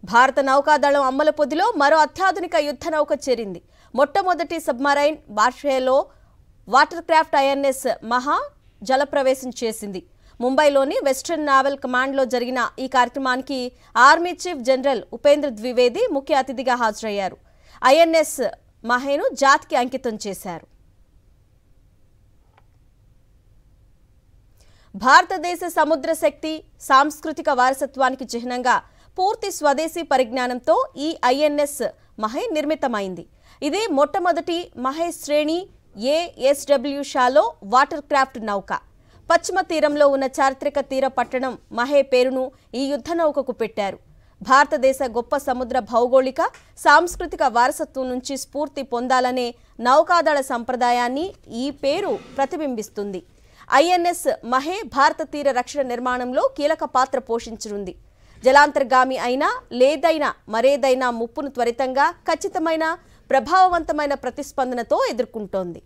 భారత నౌకాదళం అమ్మల పొదిలో మరో అత్యాధునిక యుద్ధ నౌక చేరింది. మొట్టమొదటి సబ్మరైన్ వార్ఫేర్లో వాటర్ క్రాఫ్ట్ ఐఎన్ఎస్ మహా జలప్రవేశం చేసింది. ముంబైలోని వెస్టర్న్ నావల్ కమాండ్లో జరిగిన ఈ కార్యక్రమానికి army chief general Upendra Dwivedi ముఖ్య అతిథిగా హాజరయ్యారు. ఐఎన్ఎస్ మహేను జాతికి అంకితం చేశారు. భారతదేశ సముద్ర శక్తి సాంస్కృతిక వారసత్వానికి చిహ్నంగా పూర్తి స్వదేశీ పరిజ్ఞానంతో ఈ ఐఎన్ఎస్ మహే నిర్మితమైంది. ఇది మొట్టమొదటి మహే శ్రేణి ఏఎస్డబ్ల్యూ షాలో వాటర్ క్రాఫ్ట్ నౌక. పశ్చిమ తీరంలో ఉన్న చారిత్రక తీర పట్టణం మహే పేరును ఈ యుద్ధ నౌకకు పెట్టారు. భారతదేశ గొప్ప సముద్ర భౌగోళిక సాంస్కృతిక వారసత్వం నుంచి స్ఫూర్తి పొందాలనే నౌకాదళ సంప్రదాయాన్ని ఈ పేరు ప్రతిబింబిస్తుంది. ఐఎన్ఎస్ మహే భారత తీర రక్షణ నిర్మాణంలో కీలక పాత్ర పోషించనుంది. జలాంతర్గామి అయినా లేదైనా మరేదైనా ముప్పును త్వరితంగా ఖచ్చితమైన ప్రభావవంతమైన ప్రతిస్పందనతో ఎదుర్కొంటోంది.